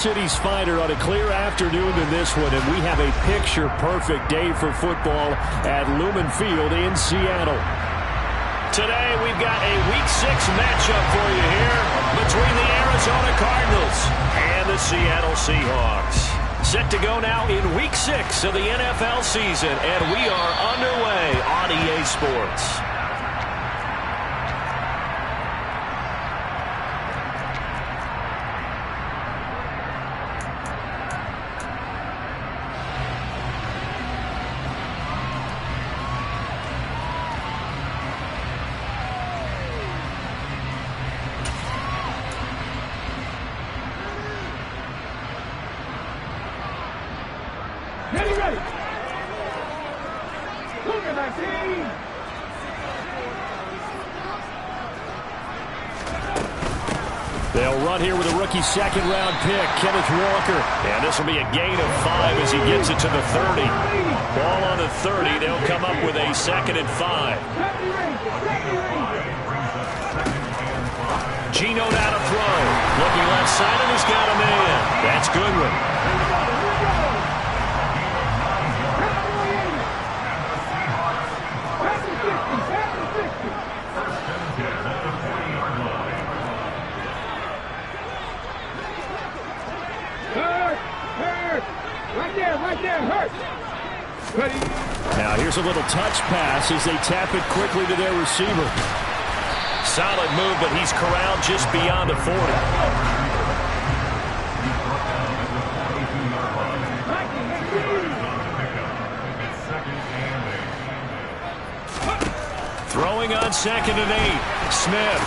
City's fighter on a clear afternoon than this one, and we have a picture-perfect day for football at Lumen Field in Seattle. Today, we've got a Week 6 matchup for you here between the Arizona Cardinals and the Seattle Seahawks. Set to go now in Week 6 of the NFL season, and we are underway on EA Sports. They'll run here with a rookie second-round pick, Kenneth Walker. And this will be a gain of 5 as he gets it to the 30. Ball on the 30. They'll come up with a 2nd and 5. Geno now to throw. Looking left side, and he's got a man. That's Goodwin. Now here's a little touch pass as they tap it quickly to their receiver. Solid move, but he's corralled just beyond the 40. Throwing on 2nd and 8. Smith.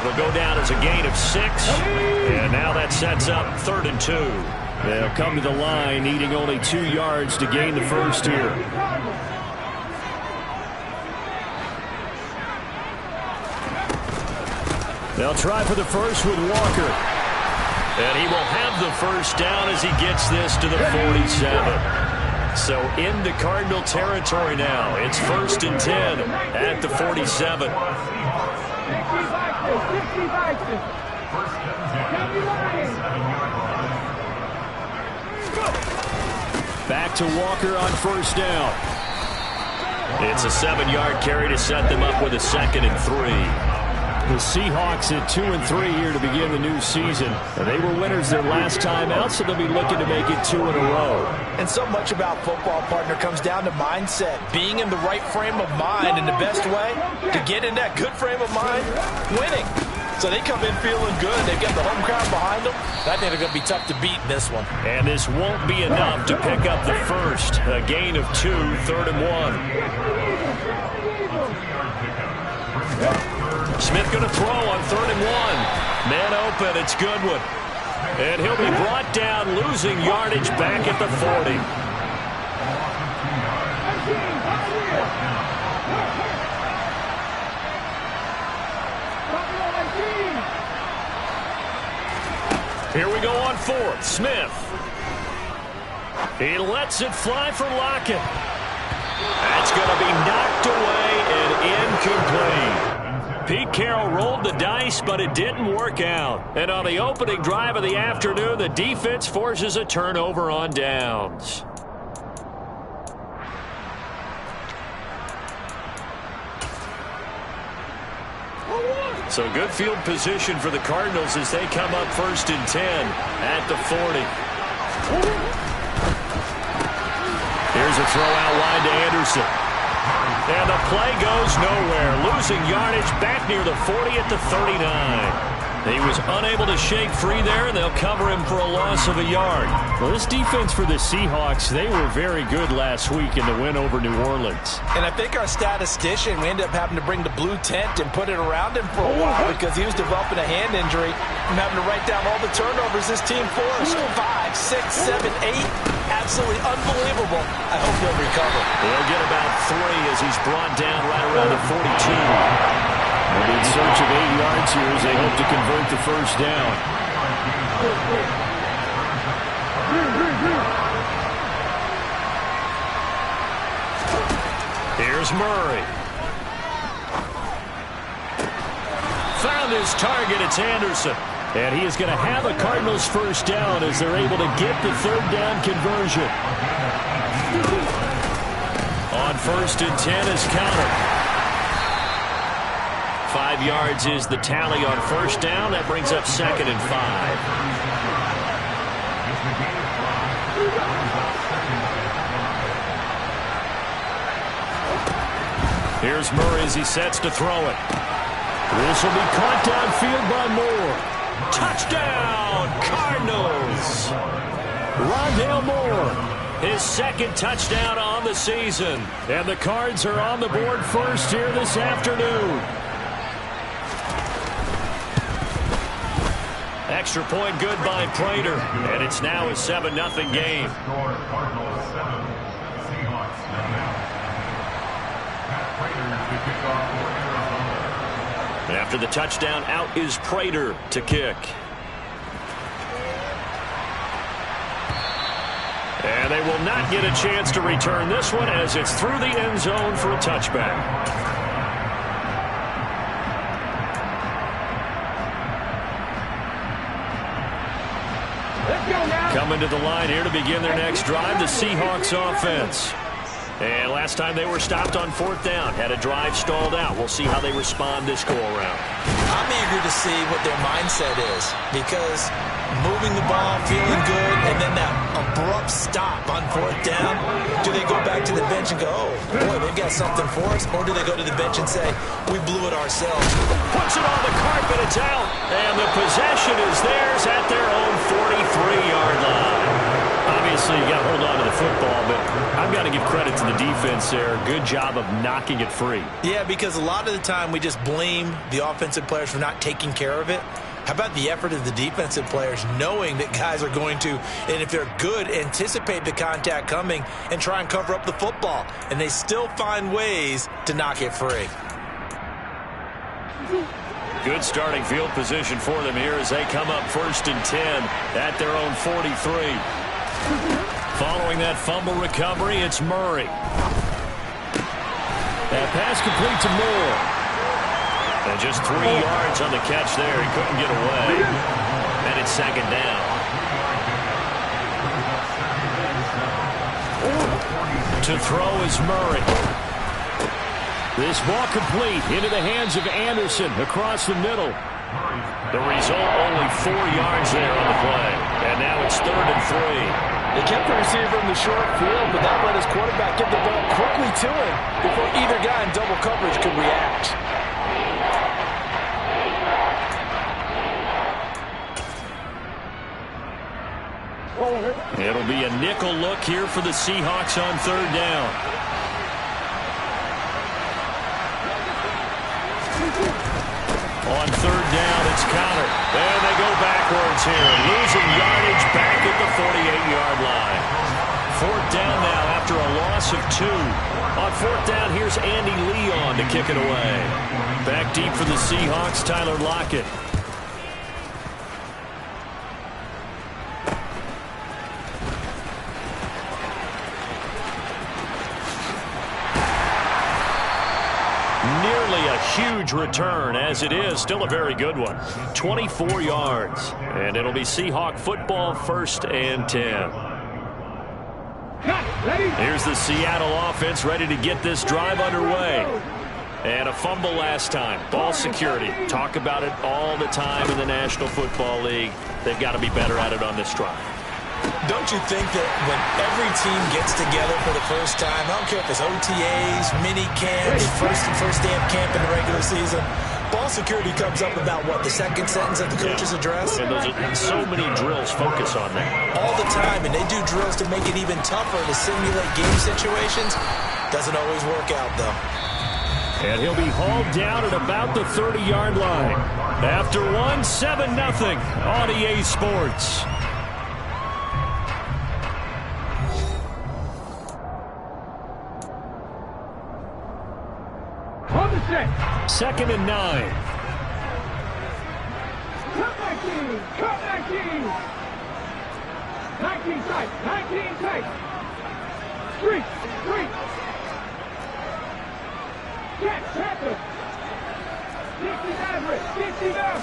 It'll go down as a gain of 6. And now that sets up 3rd and 2. They'll come to the line, needing only 2 yards to gain the first here. They'll try for the first with Walker. And he will have the first down as he gets this to the 47. So into Cardinal territory now. It's 1st and 10 at the 47. Back to Walker on 1st down. It's a 7-yard carry to set them up with a 2nd and 3. The Seahawks at 2 and 3 here to begin the new season. They were winners their last time out, so they'll be looking to make it 2 in a row. And so much about football, partner, comes down to mindset. Being in the right frame of mind, and the best way to get in that good frame of mind, winning. So they come in feeling good. They've got the home crowd behind them. I think they're going to be tough to beat in this one. And this won't be enough to pick up the first. A gain of 2, 3rd and 1. Smith going to throw on 3rd and 1. Man open, it's Goodwin. And he'll be brought down, losing yardage back at the 40. Here we go on 4th. Smith. He lets it fly for Lockett. That's going to be knocked away and incomplete. Pete Carroll rolled the dice, but it didn't work out. And on the opening drive of the afternoon, the defense forces a turnover on downs. So good field position for the Cardinals as they come up 1st and 10 at the 40. Here's a throw out wide to Anderson. And the play goes nowhere. Losing yardage back near the 40 at the 39. He was unable to shake free there, and they'll cover him for a loss of a yard. Well, this defense for the Seahawks, they were very good last week in the win over New Orleans. And I think our statistician, we ended up having to bring the blue tent and put it around him for a while because he was developing a hand injury from having to write down all the turnovers this team forced. 5, 6, 7, 8. Absolutely unbelievable. I hope he'll recover. He'll get about 3 as he's brought down right around the 42. They'll be in search of 8 yards here as they hope to convert the first down. Here's Murray. Found his target. It's Anderson. And he is going to have a Cardinals first down as they're able to get the third down conversion. On 1st and 10 is counted. 5 yards is the tally on first down. That brings up 2nd and 5. Here's Murray as he sets to throw it. This will be caught downfield by Moore. Touchdown, Cardinals! Rondale Moore, his 2nd touchdown on the season. And the Cards are on the board first here this afternoon. Extra point good by Prater. And it's now a 7-0 game. After the touchdown, out is Prater to kick. And they will not get a chance to return this one as it's through the end zone for a touchback. Coming to the line here to begin their next drive, the Seahawks offense. And last time they were stopped on 4th down, had a drive stalled out. We'll see how they respond this go-around. I'm eager to see what their mindset is, because moving the ball, feeling good, and then that abrupt stop on 4th down, do they go back to the bench and go, oh, boy, they've got something for us, or do they go to the bench and say, we blew it ourselves? Puts it on the carpet, it's out, and the possession is theirs at their own 43-yard line. Obviously, you got to hold on to the football, but I've got to give credit to the defense there. Good job of knocking it free. Yeah, because a lot of the time we just blame the offensive players for not taking care of it. How about the effort of the defensive players knowing that guys are going to, and if they're good, anticipate the contact coming and try and cover up the football, and they still find ways to knock it free. Good starting field position for them here as they come up 1st and 10 at their own 43. Following that fumble recovery, it's Murray. That pass complete to Moore. And just 3 yards on the catch there. He couldn't get away. And it's 2nd down. To throw is Murray. This ball complete into the hands of Anderson across the middle. The result, only 4 yards there on the play. And now it's 3rd and 3. They kept the receiver in the short field, but that let his quarterback get the ball quickly to him before either guy in double coverage could react. It'll be a nickel look here for the Seahawks on 3rd down. On 3rd down, it's countered. And they go backwards here, losing yardage back at the 48-yard line. 4th down now after a loss of 2. On 4th down, here's Andy Leon to kick it away. Back deep for the Seahawks, Tyler Lockett. Nearly a huge return, as it is still a very good one. 24 yards, and it'll be Seahawk football 1st and 10. Here's the Seattle offense ready to get this drive underway. And a fumble last time. Ball security. Talk about it all the time in the National Football League. They've got to be better at it on this drive. Don't you think that when every team gets together for the first time, I don't care if it's OTAs, mini camps, first day of camp in the regular season, ball security comes up about, what, the 2nd sentence of the coach's address? And those are, so many drills focus on that. All the time, and they do drills to make it even tougher to simulate game situations. Doesn't always work out, though. And he'll be hauled down at about the 30-yard line. After 7-0 on EA Sports. On the set. 2nd and 9. Cut 19. Cut 19. 19 tight. 19 tight. Street. Street. Catch. Panther. 60 average. 60 down.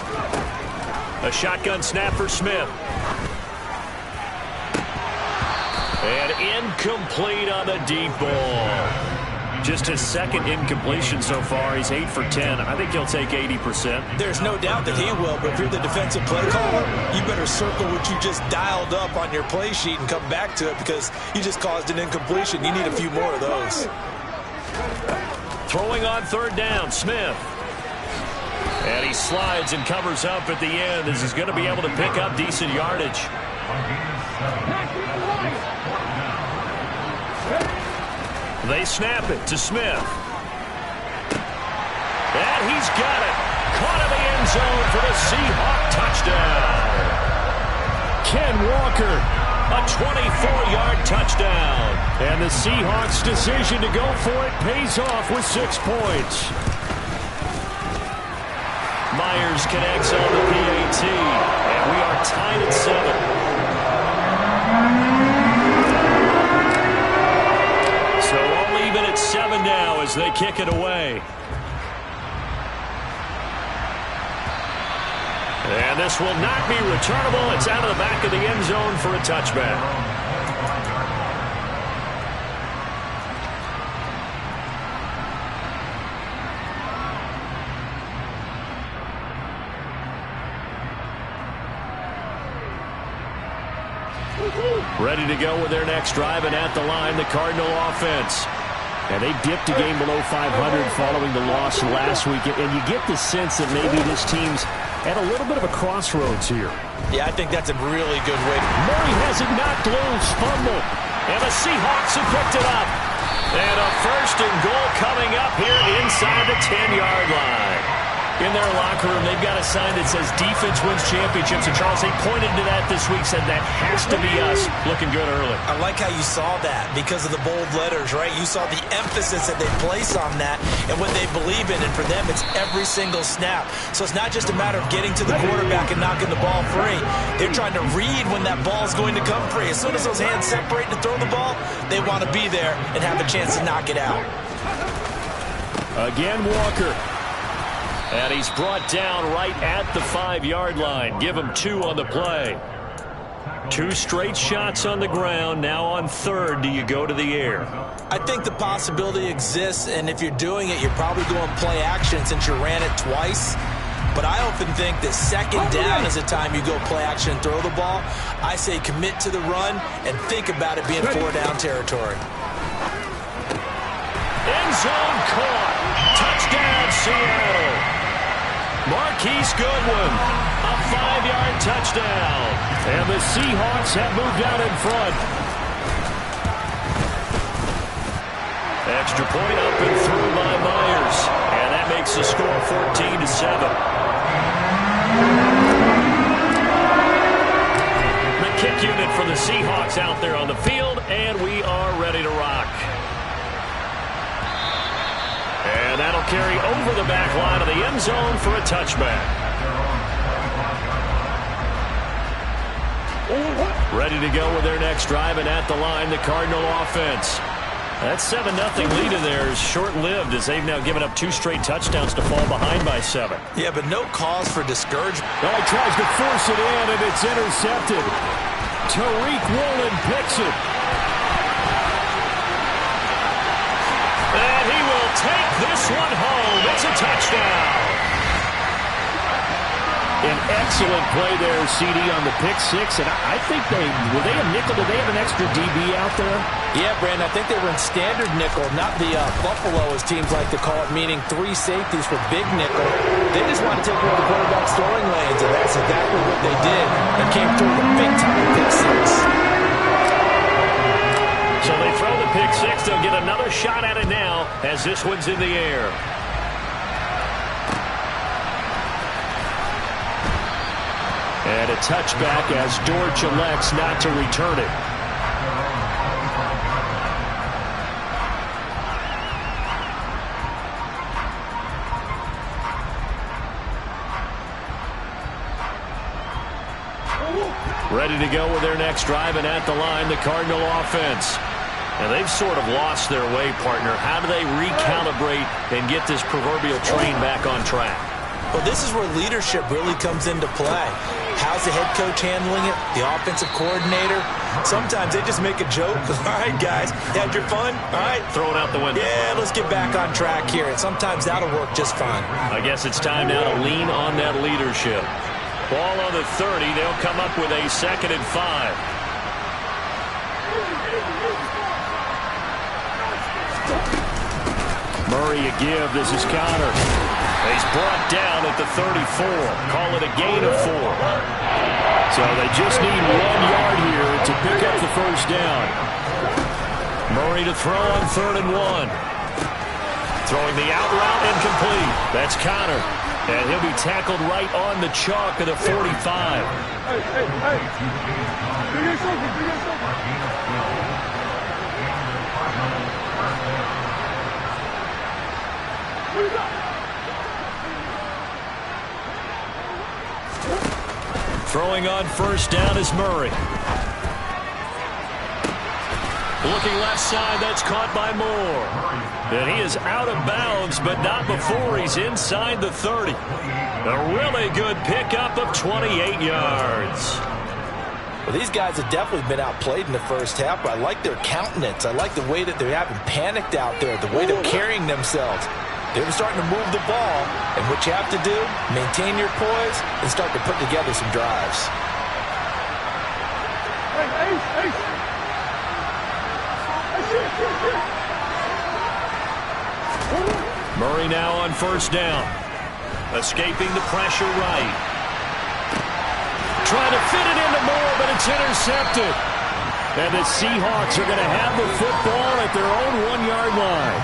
A shotgun snap for Smith. And incomplete on the deep ball. Just his second incompletion so far. He's 8 for 10. I think he'll take 80%. There's no doubt that he will, but if you're the defensive play caller, you better circle what you just dialed up on your play sheet and come back to it because you just caused an incompletion. You need a few more of those. Throwing on third down, Smith. And he slides and covers up at the end as he's going to be able to pick up decent yardage. They snap it to Smith. And he's got it. Caught in the end zone for the Seahawk touchdown. Ken Walker, a 24-yard touchdown. And the Seahawks' decision to go for it pays off with 6 points. Myers connects on the PAT. And we are tied at 7. So all even at 7 now as they kick it away. And this will not be returnable. It's out of the back of the end zone for a touchback. Ready to go with their next drive, and at the line, the Cardinal offense. And they dipped a game below 500 following the loss last week. And you get the sense that maybe this team's at a little bit of a crossroads here. Yeah, I think that's a really good way. Murray has it knocked loose, fumble. And the Seahawks have picked it up. And a first and goal coming up here inside the 10-yard line. In their locker room, they've got a sign that says defense wins championships. And Charles, they pointed to that this week, said that has to be us. Looking good early. I like how you saw that because of the bold letters, right? You saw the emphasis that they place on that and what they believe in. And for them, it's every single snap. So it's not just a matter of getting to the quarterback and knocking the ball free. They're trying to read when that ball is going to come free. As soon as those hands separate to throw the ball, they want to be there and have a chance to knock it out. Again, Walker. And he's brought down right at the 5-yard line. Give him 2 on the play. 2 straight shots on the ground. Now on third, do you go to the air? I think the possibility exists, and if you're doing it, you're probably going play action since you ran it twice. But I often think that second down is the time you go play action and throw the ball. I say commit to the run and think about it being 4-down territory. End zone caught. Touchdown, Seattle. Marquise Goodwin, a 5-yard touchdown. And the Seahawks have moved out in front. Extra point up and through by Myers. And that makes the score 14-7. The kick unit for the Seahawks out there on the field, and we are ready to rock. And that'll carry over the back line of the end zone for a touchback. Ready to go with their next drive, and at the line, the Cardinal offense. That 7-0 lead in there is short-lived as they've now given up 2 straight touchdowns to fall behind by 7. Yeah, but no cause for discouragement. Well, he tries to force it in, and it's intercepted. Tariq Woolen picks it. And he will take this one home. It's a touchdown. An excellent play there, CD, on the pick 6. And I think were they a nickel? Did they have an extra DB out there? Yeah, Brandon, I think they were in standard nickel, not the Buffalo, as teams like to call it, meaning 3 safeties for big nickel. They just want to take over the quarterback's throwing lanes, and that's exactly what they did. And came through the big-time pick 6. So they throw the pick 6. They'll get another shot at it now as this one's in the air. And a touchback as Dortch elects not to return it. Ready to go with their next drive, and at the line, the Cardinal offense. And they've sort of lost their way, partner. How do they recalibrate and get this proverbial train back on track? Well, this is where leadership really comes into play. How's the head coach handling it? The offensive coordinator? Sometimes they just make a joke. All right, guys, had your fun? All right. Throw it out the window. Yeah, let's get back on track here. And sometimes that'll work just fine. I guess it's time now to lean on that leadership. Ball on the 30. They'll come up with a 2nd and 5. Murray a give. This is Connor. He's brought down at the 34. Call it a gain of 4. So they just need 1 yard here to pick up the first down. Murray to throw on 3rd and 1. Throwing the out route incomplete. That's Connor. And he'll be tackled right on the chalk of the 45. Hey. Do your something. Throwing on 1st down is Murray. Looking left side, that's caught by Moore. And he is out of bounds, but not before he's inside the 30. A really good pickup of 28 yards. Well, these guys have definitely been outplayed in the first half, but I like their countenance. I like the way that they're having panicked out there, the way they're carrying themselves. They're starting to move the ball, and what you have to do, maintain your poise and start to put together some drives. Hey. Murray now on 1st down. Escaping the pressure right. Trying to fit it into Moore, but it's intercepted. And the Seahawks are going to have the football at their own 1-yard line.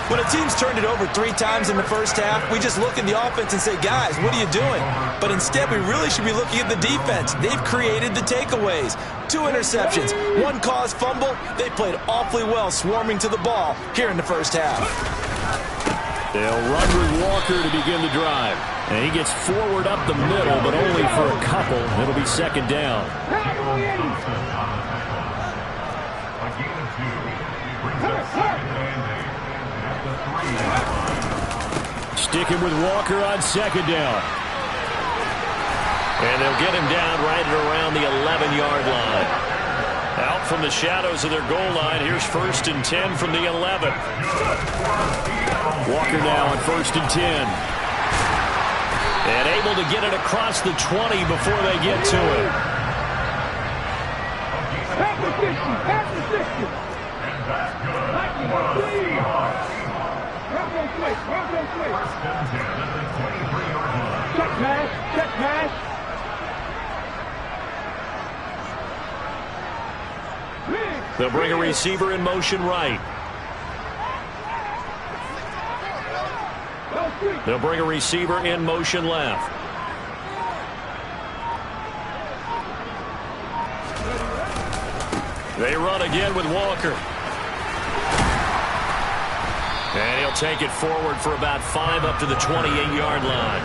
When a team's turned it over 3 times in the first half, we just look at the offense and say, guys, what are you doing? But instead, we really should be looking at the defense. They've created the takeaways. 2 interceptions, 1 caused fumble. They played awfully well swarming to the ball here in the first half. They'll run with Walker to begin the drive. And he gets forward up the middle, but only for a couple. It'll be 2nd down. Sticking with Walker on 2nd down. And they'll get him down right at around the 11-yard line. Out from the shadows of their goal line. Here's 1st and 10 from the 11. Walker now on 1st and 10. And able to get it across the 20 before they get to it. Pass the 60. Check pass. They'll bring a receiver in motion right. They'll bring a receiver in motion left. They run again with Walker. And he'll take it forward for about 5 up to the 28-yard line.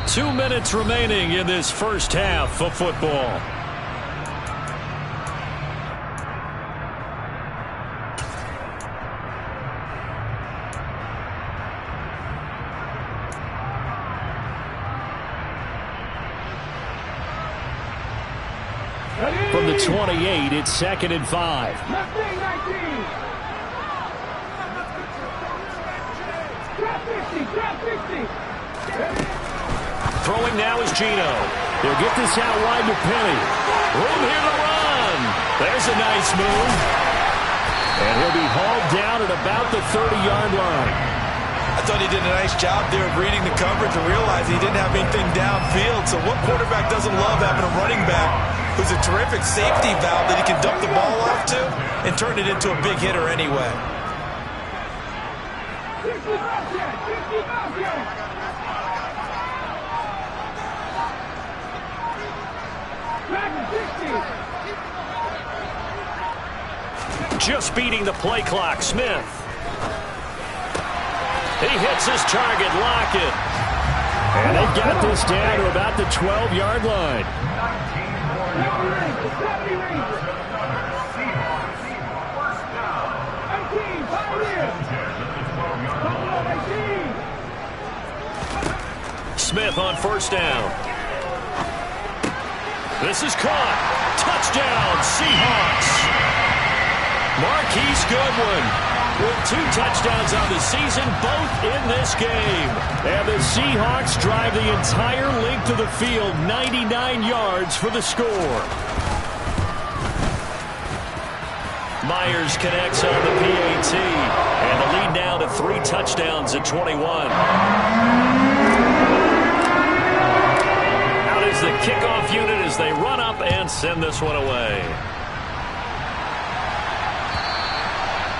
Two minutes remaining in this first half of football. From the 28, it's 2nd and 5. Throwing now is Gino. They'll get this out wide to Penny. Room here to run. There's a nice move. And he'll be hauled down at about the 30-yard line. I thought he did a nice job there of reading the coverage and realizing he didn't have anything downfield. So what quarterback doesn't love having a running back who's a terrific safety valve that he can dump the ball off to and turn it into a big hitter anyway. Just beating the play clock, Smith. He hits his target, Lockett. And they've got this down to about the 12-yard line. Smith on first down. This is caught. Touchdown, Seahawks. Marquise Goodwin with 2 touchdowns on the season, both in this game. And the Seahawks drive the entire length of the field, 99 yards for the score. Myers connects on the PAT, and the lead now to 3 touchdowns at 21. Out is the kickoff unit as they run up and send this one away.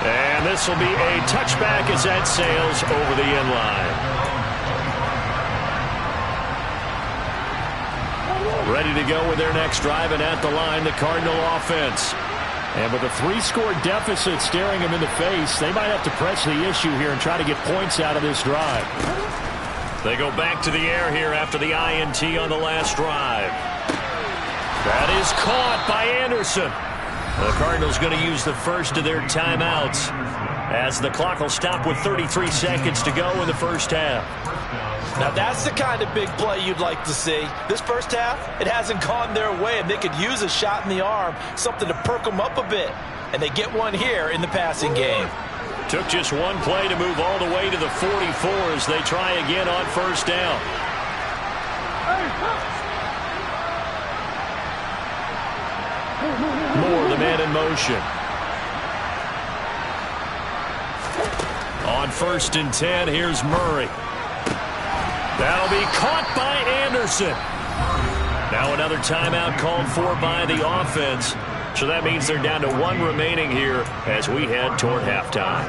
And this will be a touchback as that sails over the end line. Ready to go with their next drive, and at the line, the Cardinal offense. And with a 3-score deficit staring them in the face, they might have to press the issue here and try to get points out of this drive. They go back to the air here after the INT on the last drive. That is caught by Anderson. The Cardinals going to use the first of their timeouts as the clock will stop with 33 seconds to go in the first half. Now that's the kind of big play you'd like to see. This first half, it hasn't gone their way, and they could use a shot in the arm, something to perk them up a bit. And they get one here in the passing game. Took just one play to move all the way to the 44 as they try again on first down. Moore, the man in motion. On 1st and 10, here's Murray. That'll be caught by Anderson. Now another timeout called for by the offense. So that means they're down to 1 remaining here as we head toward halftime.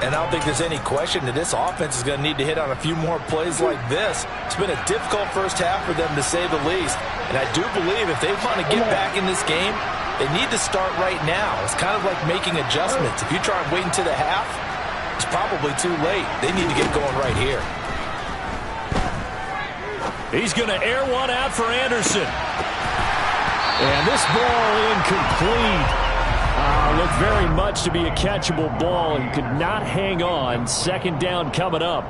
And I don't think there's any question that this offense is going to need to hit on a few more plays like this. It's been a difficult first half for them, to say the least. And I do believe if they want to get back in this game, they need to start right now. It's kind of like making adjustments. If you try and wait until the half, it's probably too late. They need to get going right here. He's going to air one out for Anderson. And this ball incomplete. Looked very much to be a catchable ball. He could not hang on. 2nd down coming up.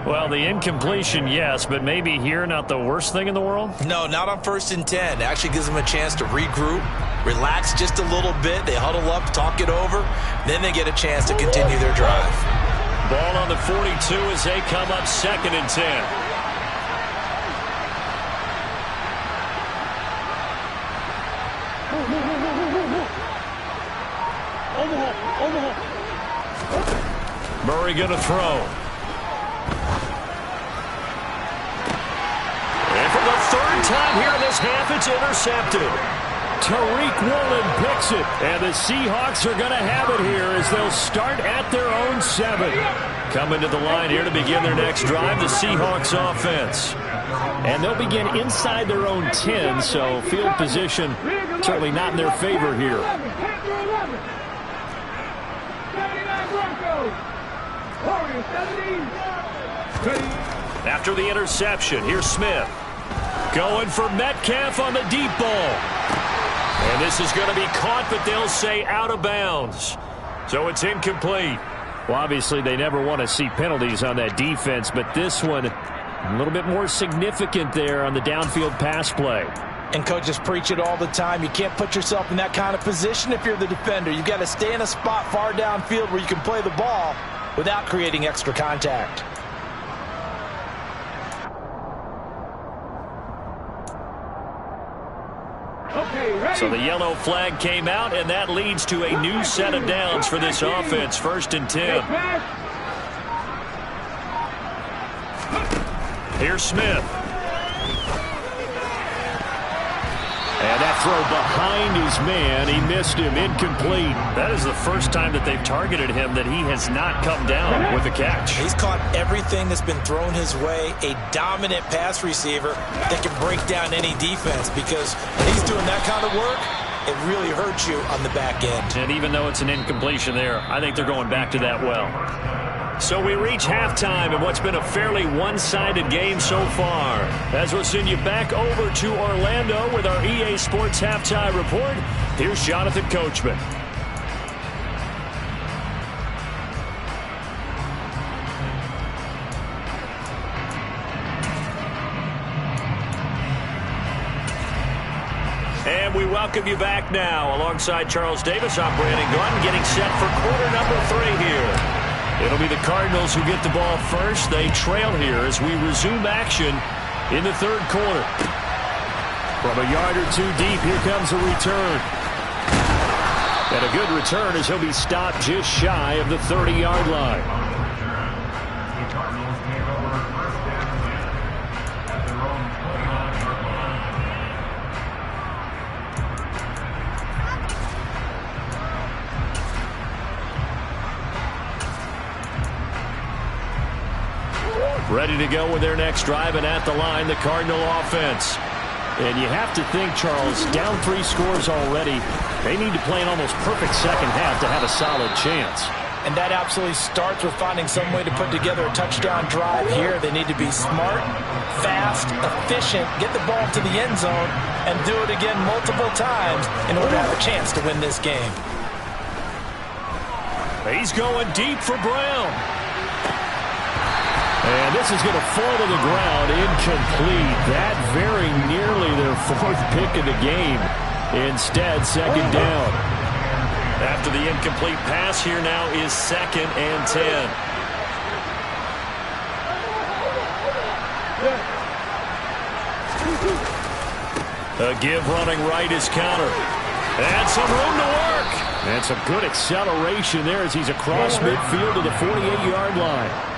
Well, the incompletion, yes, but maybe here not the worst thing in the world? No, not on 1st and 10. It actually gives them a chance to regroup, relax just a little bit. They huddle up, talk it over. Then they get a chance to continue their drive. Ball on the 42 as they come up 2nd and 10. Murray going to throw. And for the 3rd time here in this half, it's intercepted. Tariq Woolen picks it. And the Seahawks are going to have it here as they'll start at their own 7. Coming to the line here to begin their next drive, the Seahawks offense. And they'll begin inside their own 10, so field position certainly not in their favor here. After the interception, here's Smith. Going for Metcalf on the deep ball. And this is going to be caught, but they'll say out of bounds. So it's incomplete. Well, obviously they never want to see penalties on that defense, but this one a little bit more significant there on the downfield pass play. And coaches preach it all the time. You can't put yourself in that kind of position if you're the defender. You've got to stay in a spot far downfield where you can play the ball without creating extra contact. So the yellow flag came out, and that leads to a new set of downs for this offense. 1st and 10. Here's Smith. And that throw behind his man. He missed him. Incomplete. That is the first time that they've targeted him that he has not come down with a catch. He's caught everything that's been thrown his way. A dominant pass receiver that can break down any defense, because when he's doing that kind of work, it really hurts you on the back end. And even though it's an incompletion there, I think they're going back to that well. So we reach halftime in what's been a fairly one-sided game so far. As we'll send you back over to Orlando with our EA Sports Halftime Report, here's Jonathan Coachman. And we welcome you back now. Alongside Charles Davis, I'm Brandon Gunn, getting set for quarter number 3 here. It'll be the Cardinals who get the ball first. They trail here as we resume action in the third quarter. From a yard or two deep, here comes a return. And a good return as he'll be stopped just shy of the 30-yard line. Ready to go with their next drive, and at the line, the Cardinal offense. And you have to think, Charles, down 3 scores already. They need to play an almost perfect second half to have a solid chance. And that absolutely starts with finding some way to put together a touchdown drive here. They need to be smart, fast, efficient, get the ball to the end zone, and do it again multiple times in order to have a chance to win this game. He's going deep for Brown. And this is going to fall to the ground, incomplete. That very nearly their 4th pick of the game. Instead, second down. After the incomplete pass, here now is 2nd and 10. A give running right is counter. And some room to work. And some good acceleration there as he's across midfield to the 48-yard line.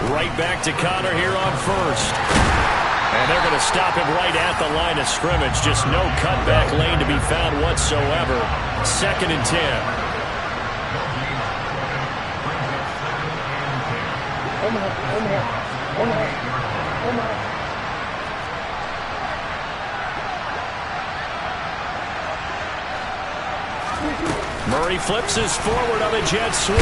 Right back to Connor here on first. And they're going to stop him right at the line of scrimmage. Just no cutback lane to be found whatsoever. 2nd and 10. Murray flips his forward on a jet sweep.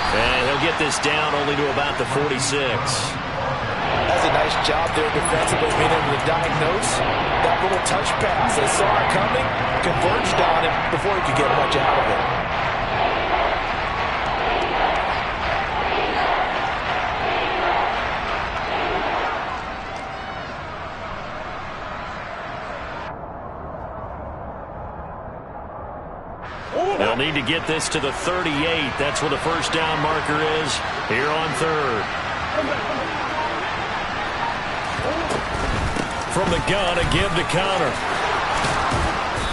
And he'll get this down only to about the 46. That's a nice job there defensively, being able to diagnose that little touch pass. They saw it coming, converged on it before he could get much out of it. They'll need to get this to the 38. That's where the first down marker is here on 3rd. From the gun, a give to Connor.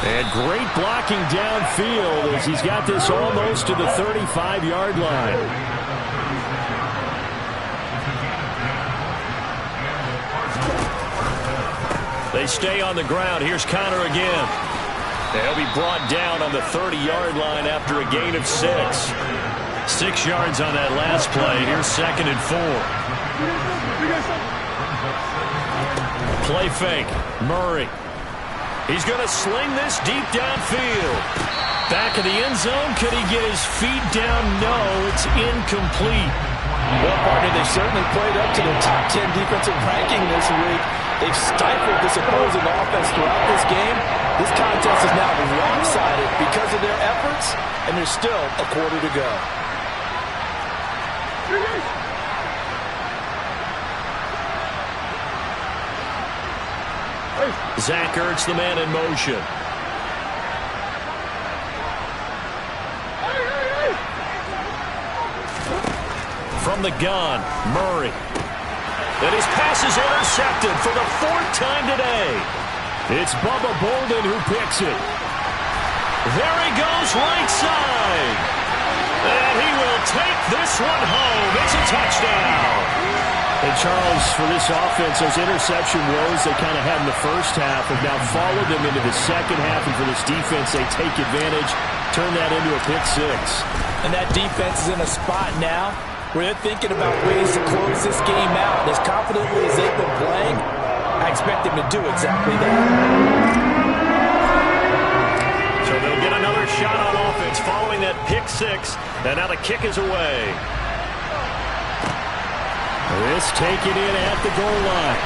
And great blocking downfield as he's got this almost to the 35-yard line. They stay on the ground. Here's Connor again. They'll be brought down on the 30-yard line after a gain of 6. 6 yards on that last play. Here's 2nd and 4. Play fake. Murray. He's going to sling this deep downfield. Back of the end zone. Could he get his feet down? No, it's incomplete. Well, partner, they certainly played up to their top 10 defensive ranking this week. They've stifled this opposing offense throughout this game. This contest is now lopsided because of their efforts, and there's still a quarter to go. Zach Ertz, the man in motion. From the gun, Murray. And his pass is intercepted for the 4th time today. It's Bubba Bolden who picks it. There he goes right side. And he will take this one home. It's a touchdown. And Charles, for this offense, those interception woes they kind of had in the first half have now followed them into the second half. And for this defense, they take advantage, turn that into a pick 6. And that defense is in a spot now where they're thinking about ways to close this game out. And as confidently as they've been playing, I expect them to do exactly that. So they'll get another 6, and now the kick is away. This taken in at the goal line.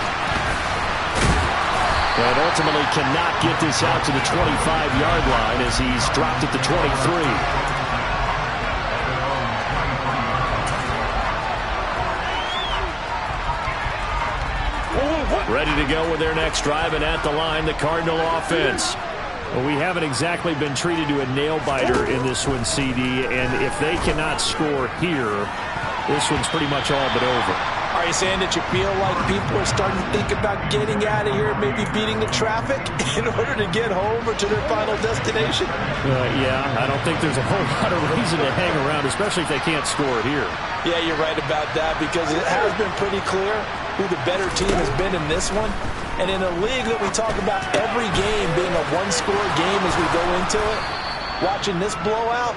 And ultimately cannot get this out to the 25-yard line as he's dropped at the 23. Ready to go with their next drive, and at the line, the Cardinal offense. Well, we haven't exactly been treated to a nail-biter in this one, CD, and if they cannot score here, this one's pretty much all but over. Are you saying that you feel like people are starting to think about getting out of here, maybe beating the traffic in order to get home or to their final destination? Yeah, I don't think there's a whole lot of reason to hang around, especially if they can't score it here. Yeah, you're right about that, because it has been pretty clear who the better team has been in this one. And in a league that we talk about every game being a one-score game as we go into it, watching this blowout,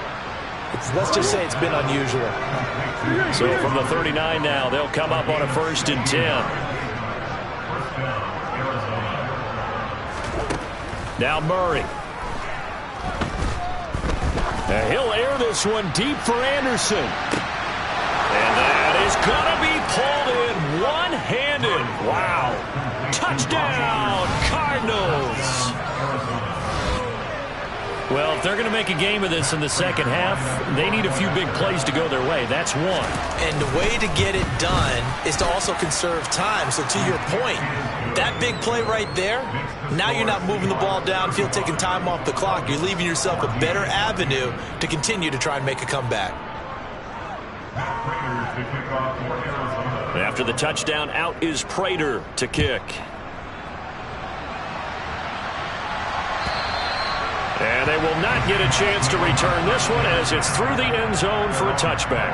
let's just say it's been unusual. So from the 39 now, they'll come up on a 1st and 10. Now Murray. He'll air this one deep for Anderson. And that is going to be pulled in one-handed. Wow. Touchdown, Cardinals. Well, if they're going to make a game of this in the second half, they need a few big plays to go their way. That's one. And the way to get it done is to also conserve time. So to your point, that big play right there, now you're not moving the ball downfield, taking time off the clock. You're leaving yourself a better avenue to continue to try and make a comeback. After the touchdown, out is Prater to kick. And they will not get a chance to return this one as it's through the end zone for a touchback.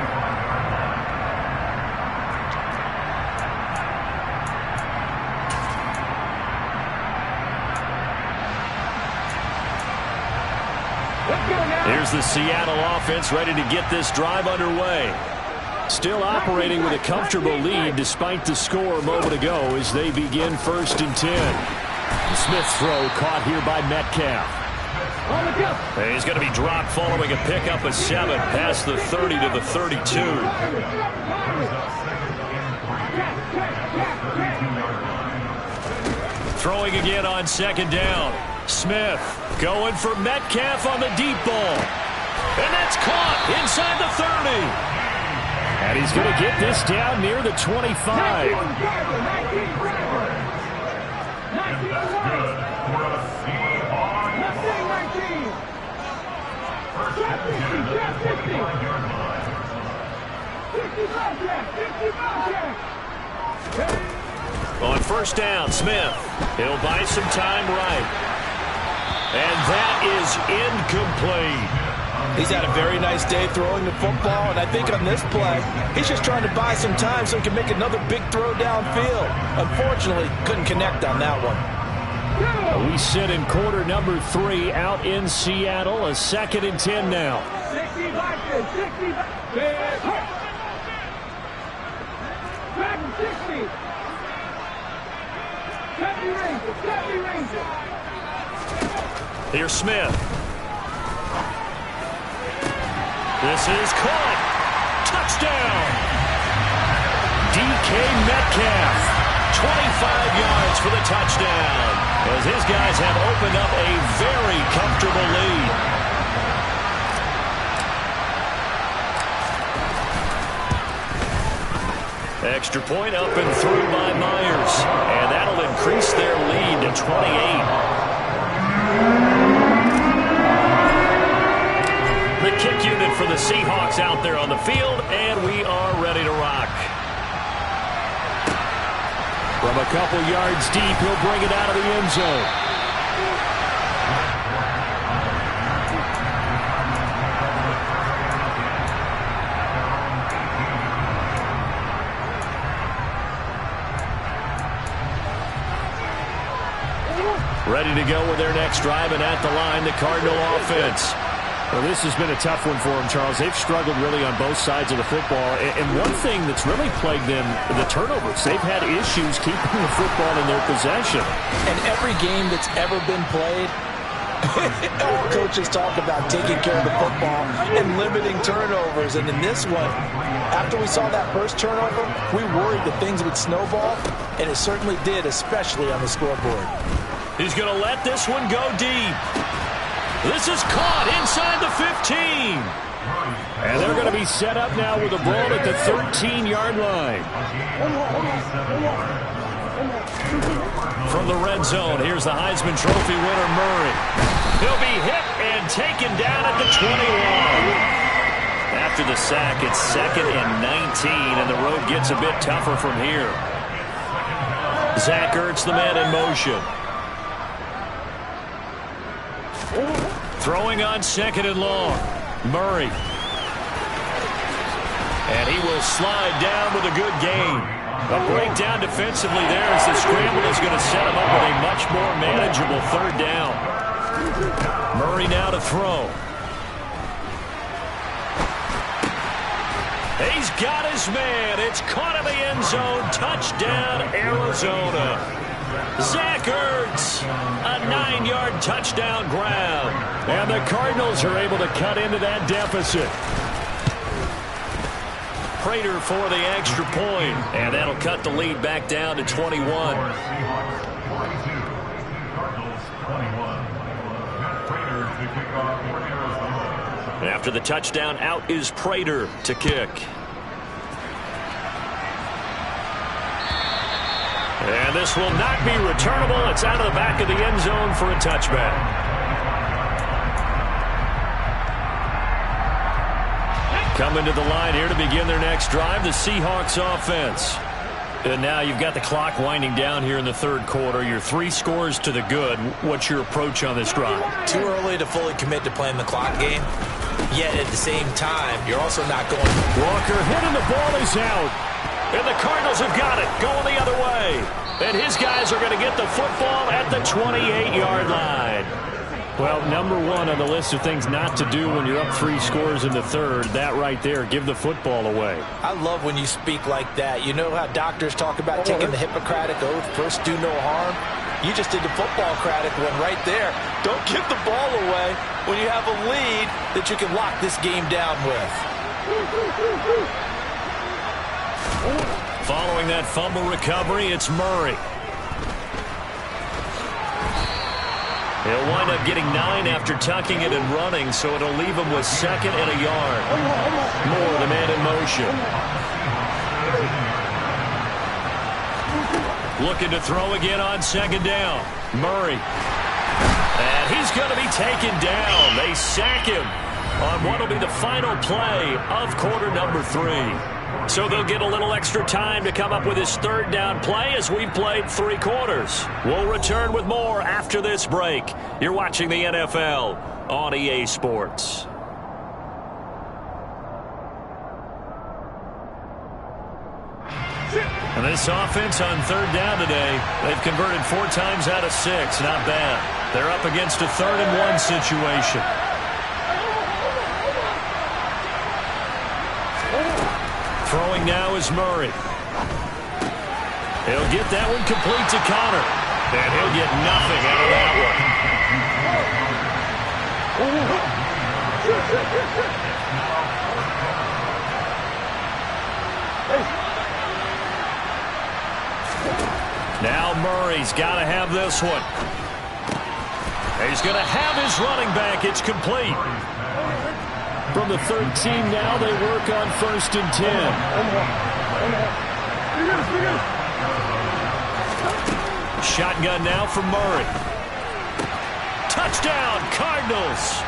Here's the Seattle offense ready to get this drive underway. Still operating with a comfortable lead despite the score a moment ago as they begin 1st and 10. Smith's throw caught here by Metcalf. He's going to be dropped following a pickup of 7 past the 30 to the 32. Throwing again on 2nd down. Smith going for Metcalf on the deep ball. And that's caught inside the 30. And he's going to get this down near the 25. On 1st down, Smith. He'll buy some time right. And that is incomplete. He's had a very nice day throwing the football, and I think on this play, he's just trying to buy some time so he can make another big throw downfield. Unfortunately, couldn't connect on that one. We sit in quarter number 3 out in Seattle, a 2nd and 10 now. 60 back. 60. 70 Ranger. Here's Smith. This is caught. Touchdown. DK Metcalf. 25 yards for the touchdown. As his guys have opened up a very comfortable lead. Extra point up and through by Myers. And that'll increase their lead to 28. The kick unit for the Seahawks out there on the field, and we are ready to rock. From a couple yards deep, he'll bring it out of the end zone. Ready to go with their next drive, and at the line, the Cardinal offense. Well, this has been a tough one for them, Charles. They've struggled really on both sides of the football. And one thing that's really plagued them, the turnovers. They've had issues keeping the football in their possession. And every game that's ever been played, All coaches talk about taking care of the football and limiting turnovers. And in this one, after we saw that first turnover, we worried that things would snowball, and it certainly did, especially on the scoreboard. He's going to let this one go deep. This is caught inside the 15. And they're going to be set up now with a ball at the 13-yard line. From the red zone, here's the Heisman Trophy winner, Murray. He'll be hit and taken down at the 21. After the sack, it's 2nd and 19, and the road gets a bit tougher from here. Zach Ertz, the man in motion. Throwing on 2nd and long. Murray. And he will slide down with a good gain. A breakdown defensively there as the scramble is going to set him up with a much more manageable 3rd down. Murray now to throw. He's got his man. It's caught in the end zone. Touchdown, Arizona. Zach Ertz, a 9-yard touchdown grab. And the Cardinals are able to cut into that deficit. Prater for the extra point, and that'll cut the lead back down to 21. After the touchdown, out is Prater to kick. And this will not be returnable. It's out of the back of the end zone for a touchback. Coming to the line here to begin their next drive, the Seahawks offense. And now you've got the clock winding down here in the 3rd quarter. You're 3 scores to the good. What's your approach on this drive? Too early to fully commit to playing the clock game. Yet at the same time, you're also not going. Walker hit and the ball is out. And the Cardinals have got it, going the other way. And his guys are going to get the football at the 28-yard line. Well, number 1 on the list of things not to do when you're up 3 scores in the 3rd, that right there, give the football away. I love when you speak like that. You know how doctors talk about taking the Hippocratic Oath, first do no harm? You just did the football-cratic one right there. Don't give the ball away when you have a lead that you can lock this game down with. Following that fumble recovery, it's Murray. He'll wind up getting 9 after tucking it and running, so it'll leave him with 2nd and a yard. Moore, the man in motion. Looking to throw again on 2nd down. Murray. And he's going to be taken down. They sack him on what will be the final play of quarter number 3. So they'll get a little extra time to come up with his 3rd down play as we've played 3 quarters. We'll return with more after this break. You're watching the NFL on EA Sports. And this offense on 3rd down today, they've converted 4 times out of 6. Not bad. They're up against a 3rd and 1 situation. Throwing now is Murray. He'll get that one complete to Connor. And he'll get nothing out of that one. Now Murray's got to have this one. He's going to have his running back. It's complete. From the 13 now, they work on 1st and 10. Shotgun now for Murray. Touchdown, Cardinals.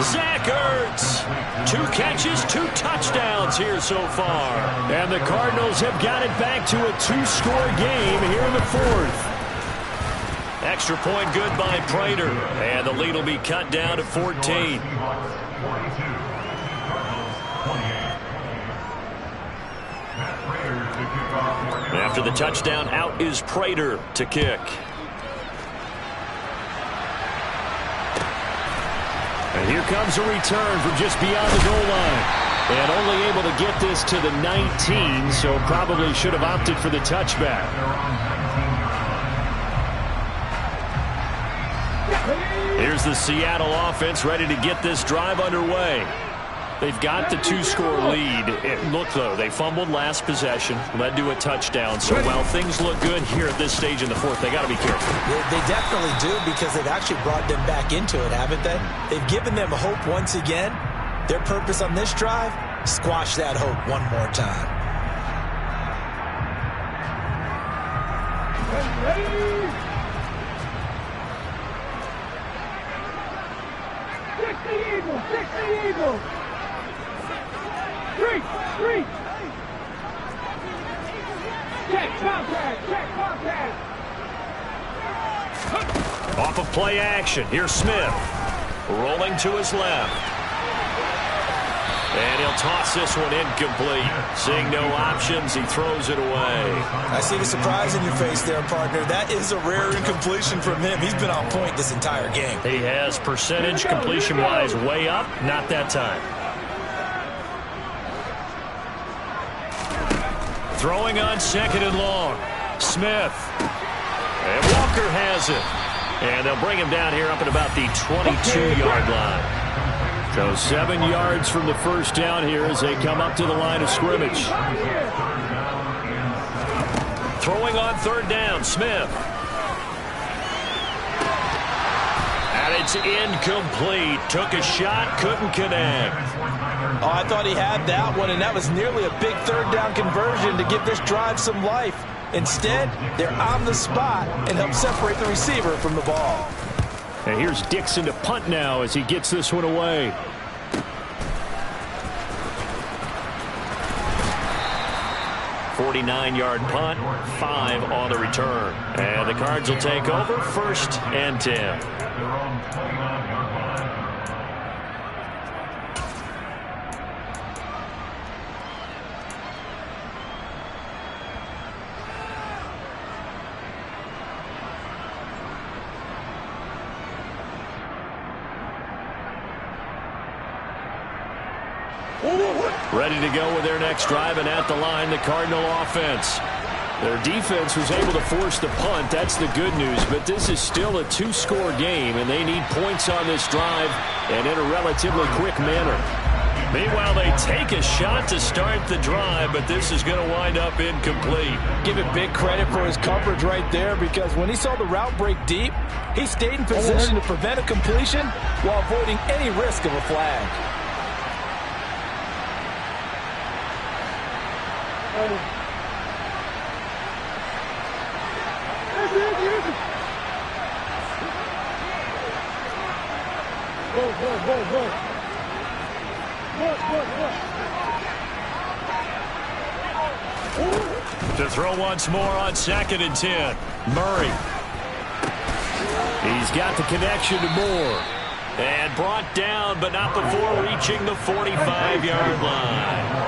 Zach Ertz. 2 catches, 2 touchdowns here so far. And the Cardinals have got it back to a 2-score game here in the 4th. Extra point good by Prater. And the lead will be cut down to 14. After the touchdown, out is Prater to kick. And here comes a return from just beyond the goal line. And only able to get this to the 19, so probably should have opted for the touchback. Here's the Seattle offense ready to get this drive underway. They've got the 2-score lead. Look, though, they fumbled last possession, led to a touchdown. So while things look good here at this stage in the fourth, they got to be careful. They definitely do, because they've actually brought them back into it, haven't they? They've given them hope once again. Their purpose on this drive, squash that hope one more time. Fix the Eagles! Three! Check contact! Off of play action, here's Smith. Rolling to his left. And he'll toss this one incomplete. Seeing no options, he throws it away. I see the surprise in your face there, partner. That is a rare incompletion from him. He's been on point this entire game. He has percentage completion-wise way up. Not that time. Throwing on 2nd and long. Smith. And Walker has it. And they'll bring him down here up at about the 22-yard line. So 7 yards from the first down here as they come up to the line of scrimmage. Throwing on 3rd down, Smith. And it's incomplete. Took a shot, couldn't connect. Oh, I thought he had that one, and that was nearly a big 3rd down conversion to give this drive some life. Instead, they're on the spot and help separate the receiver from the ball. And here's Dixon to punt now as he gets this one away. $49-yard punt, 5 on the return. And the Cards will take over 1st and 10. Ready to go with their next drive, and at the line, the Cardinal offense. Their defense was able to force the punt. That's the good news, but this is still a 2-score game, and they need points on this drive and in a relatively quick manner. Meanwhile, they take a shot to start the drive, but this is going to wind up incomplete. Give it big credit for his coverage right there, because when he saw the route break deep, he stayed in position to prevent a completion while avoiding any risk of a flag. To throw once more on 2nd and 10. Murray. He's got the connection to Moore. And brought down, but not before reaching the 45-yard line.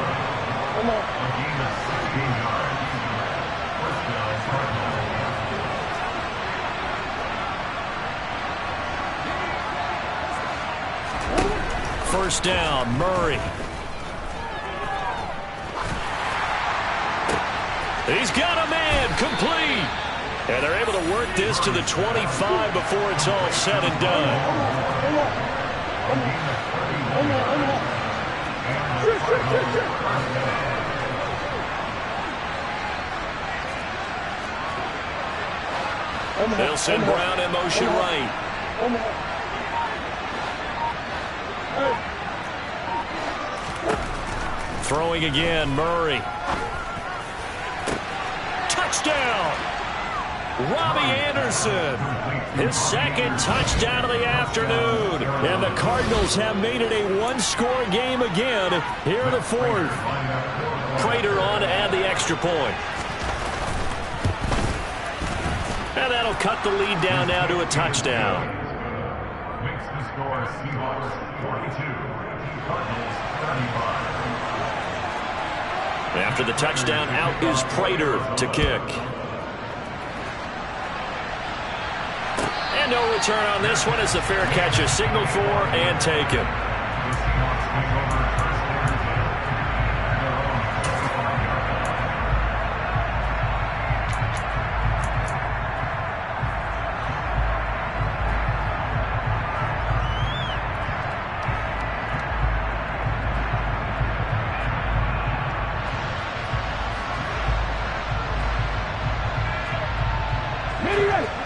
First down, Murray. He's got a man, complete. And they're able to work this to the 25 before it's all said and done. They'll send Brown in motion right. Throwing again, Murray. Touchdown! Robbie Anderson. His 2nd touchdown of the afternoon. And the Cardinals have made it a 1-score game again here in the 4th. Prater on to add the extra point. And that'll cut the lead down now to a touchdown. Makes the score Seahawks 42, Cardinals 35. After the touchdown, out is Prater to kick. And no return on this one as the fair catch is signaled for and taken.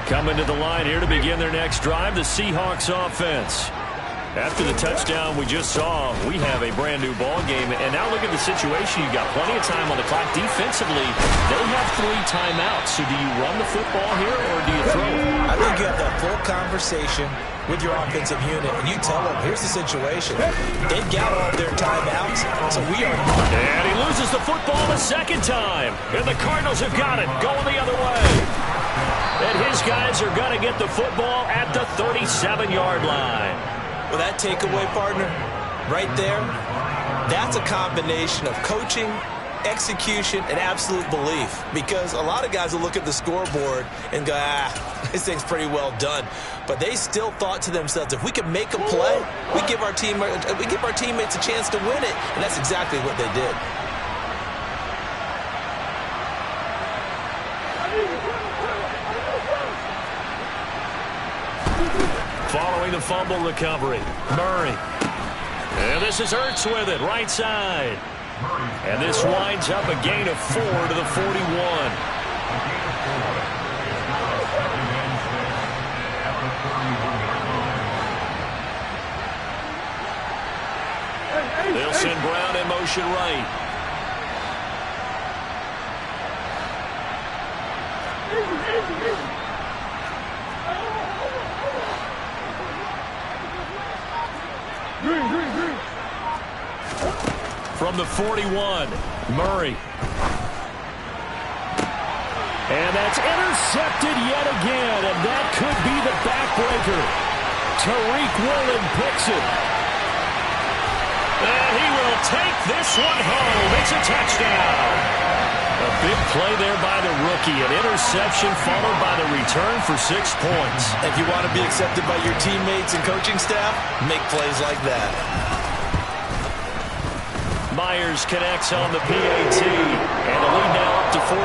Coming to the line here to begin their next drive, the Seahawks offense. After the touchdown we just saw, we have a brand new ball game. And now look at the situation. You've got plenty of time on the clock. Defensively, they have 3 timeouts. So do you run the football here or do you throw it? I think you have that full conversation with your offensive unit, and you tell them, here's the situation. They've got all their timeouts, so we are... And he loses the football a second time. And the Cardinals have got it, going the other way. And his guys are going to get the football at the 37-yard line. Well, that takeaway, partner, right there, that's a combination of coaching, execution, and absolute belief. Because a lot of guys will look at the scoreboard and go, this thing's pretty well done. But they still thought to themselves, if we can make a play, we give our teammates a chance to win it. And that's exactly what they did. Following the fumble recovery, Murray. And this is Ertz with it, right side. And this winds up a gain of 4 to the 41. They'll send Brown in motion right. From the 41, Murray. And that's intercepted yet again, and that could be the backbreaker. Tariq Woolen picks it. And he will take this one home. It's a touchdown. A big play there by the rookie. An interception followed by the return for 6 points. If you want to be accepted by your teammates and coaching staff, make plays like that. Myers connects on the PAT, and the lead now up to 14.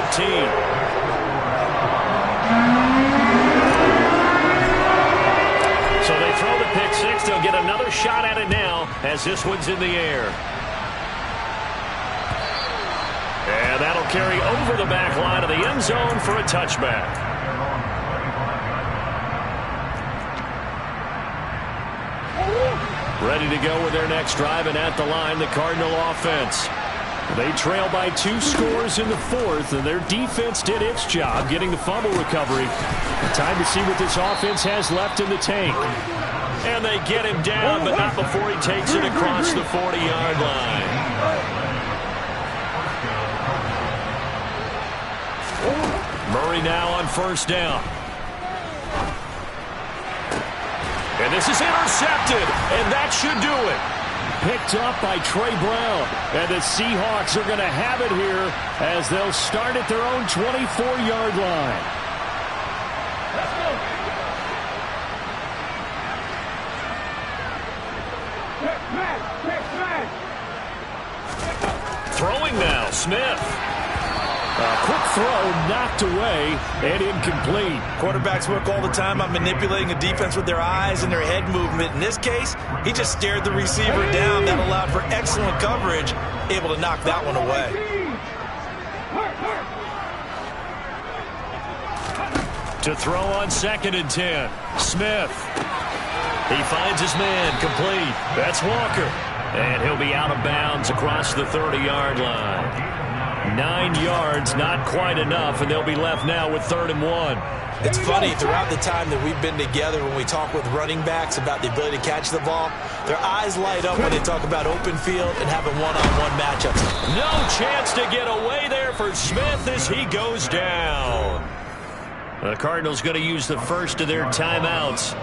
So they throw the pick six. They'll get another shot at it now as this one's in the air. And that'll carry over the back line of the end zone for a touchback. Ready to go with their next drive, and at the line, the Cardinal offense. They trail by 2 scores in the 4th, and their defense did its job getting the fumble recovery. Time to see what this offense has left in the tank. And they get him down, but not before he takes it across the 40-yard line. Murray now on first down. And this is intercepted, and that should do it. Picked up by Trey Brown. And the Seahawks are going to have it here as they'll start at their own 24-yard line. Let's go. Throwing now, Smith. A quick throw knocked away and incomplete. Quarterbacks work all the time on manipulating a defense with their eyes and their head movement. In this case, he just stared the receiver down. That allowed for excellent coverage, able to knock that one away. To throw on 2nd and 10. Smith. He finds his man, complete. That's Walker. And he'll be out of bounds across the 30-yard line. 9 yards, not quite enough, and they'll be left now with 3rd and 1. It's funny, throughout the time that we've been together, when we talk with running backs about the ability to catch the ball, their eyes light up when they talk about open field and having one-on-one matchups. No chance to get away there for Smith as he goes down. The Cardinals going to use the first of their timeouts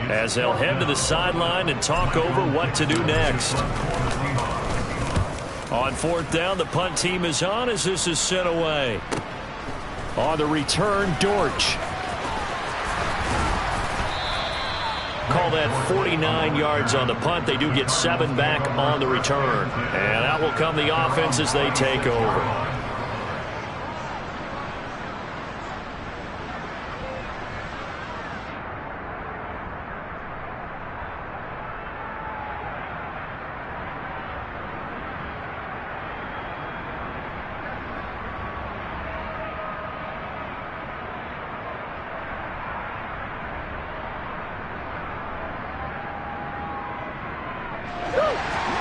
as they'll head to the sideline and talk over what to do next. On 4th down, the punt team is on as this is sent away. On the return, Dortch. Call that 49 yards on the punt. They do get 7 back on the return. And out will come the offense as they take over.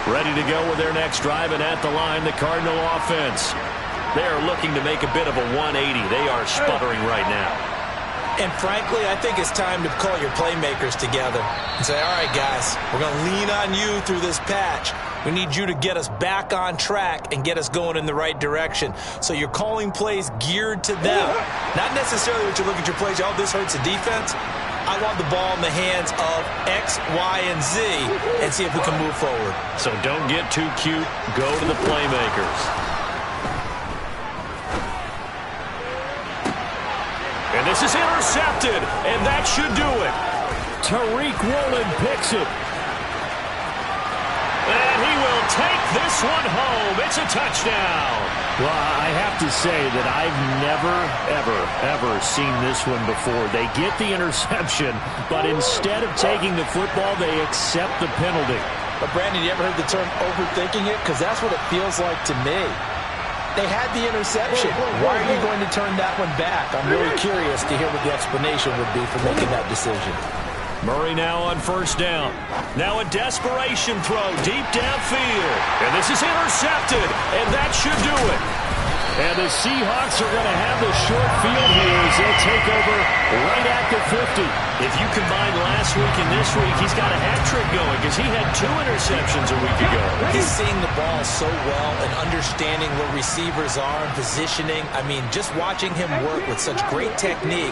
Ready to go with their next drive, and at the line, the Cardinal offense. They are looking to make a bit of a 180. They are sputtering right now. And frankly, I think it's time to call your playmakers together and say, all right, guys, we're going to lean on you through this patch. We need you to get us back on track and get us going in the right direction. So you're calling plays geared to them. Not necessarily what you look at your plays, oh, this hurts the defense. I want the ball in the hands of X, Y, and Z and see if we can move forward. So don't get too cute. Go to the playmakers. And this is intercepted, and that should do it. Tariq Woolen picks it. And he will take this one home. It's a touchdown. Well, I have to say that I've never, ever seen this one before. They get the interception, but instead of taking the football, they accept the penalty. But, Brandon, you ever heard the term overthinking it? Because that's what it feels like to me. They had the interception. Why are you going to turn that one back? I'm really curious to hear what the explanation would be for making that decision. Murray now on first down. Now a desperation throw deep downfield. And this is intercepted, and that should do it. And the Seahawks are going to have the short field here as they'll take over right at the 50. If you combine last week and this week, he's got a hat trick going because he had 2 interceptions a week ago. He's seeing the ball so well and understanding where receivers are and positioning. I mean, just watching him work with such great technique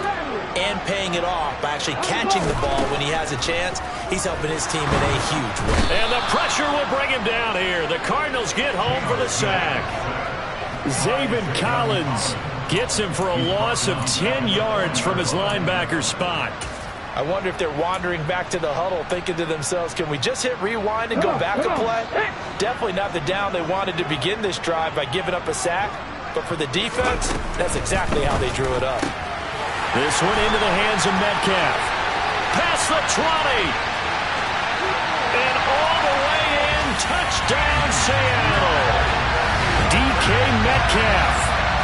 and paying it off by actually catching the ball when he has a chance, he's helping his team in a huge way. And the pressure will bring him down here. The Cardinals get home for the sack. Zaven Collins gets him for a loss of 10 yards from his linebacker spot. I wonder if they're wandering back to the huddle thinking to themselves, can we just hit rewind and go back a play? Definitely not the down they wanted to begin this drive by giving up a sack. But for the defense, that's exactly how they drew it up. This one into the hands of Metcalf. Past the 20. And all the way in. Touchdown, Seattle. DK Metcalf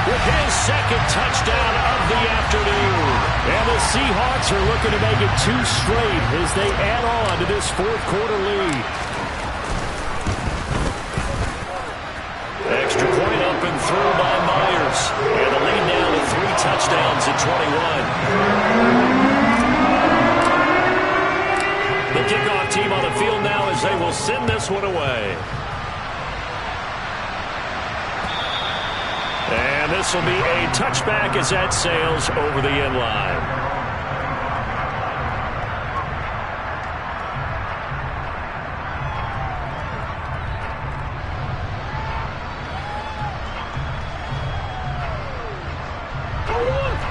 with his second touchdown of the afternoon. And the Seahawks are looking to make it 2 straight as they add on to this fourth-quarter lead. Extra point up and through by Myers. And the lead now to 3 touchdowns at 21. The kickoff team on the field now as they will send this one away. And this will be a touchback as that sails over the end line.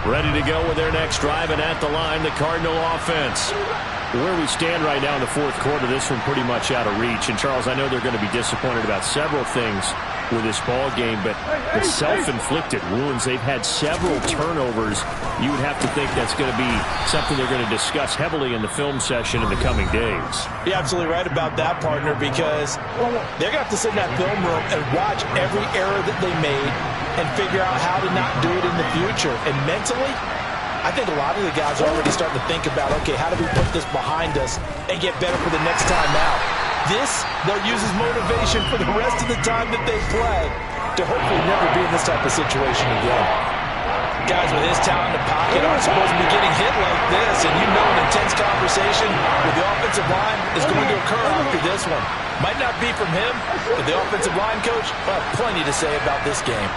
Ready to go with their next drive, and at the line, the Cardinal offense. Where we stand right now in the fourth quarter, this one pretty much out of reach. And, Charles, I know they're going to be disappointed about several things with this ball game, but the self-inflicted wounds, they've had several turnovers. You would have to think that's going to be something they're going to discuss heavily in the film session in the coming days. You're absolutely right about that, partner, because they're going to have to sit in that film room and watch every error that they made and figure out how to not do it in the future. And mentally, I think a lot of the guys are already starting to think about, okay, how do we put this behind us and get better for the next time out? This, they'll use as motivation for the rest of the time that they play to hopefully never be in this type of situation again. Guys with his talent in the pocket aren't supposed to be getting hit like this, and you know an intense conversation with the offensive line is going to occur after this one. Might not be from him, but the offensive line coach will have plenty to say about this game.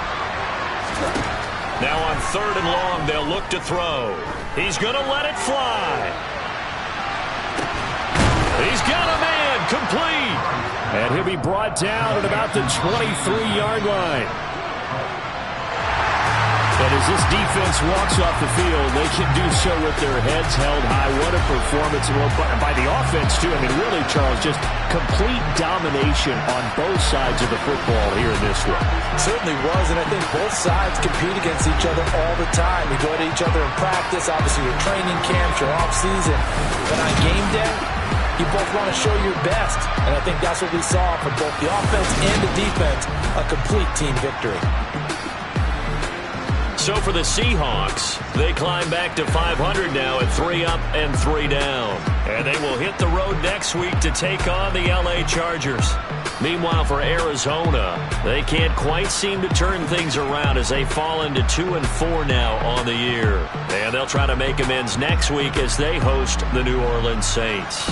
Now on 3rd and long, they'll look to throw. He's going to let it fly. He's got a man, complete. And he'll be brought down at about the 23-yard line. And as this defense walks off the field, they can do so with their heads held high. What a performance by the offense, too. I mean, really, Charles, just complete domination on both sides of the football here in this one. Certainly was, and I think both sides compete against each other all the time. We go to each other in practice, obviously your training camps, your off-season. But on game day, you both want to show your best, and I think that's what we saw from both the offense and the defense, a complete team victory. So for the Seahawks, they climb back to 500 now at 3 up and 3 down. And they will hit the road next week to take on the LA Chargers. Meanwhile, for Arizona, they can't quite seem to turn things around as they fall into 2-4 now on the year. And they'll try to make amends next week as they host the New Orleans Saints.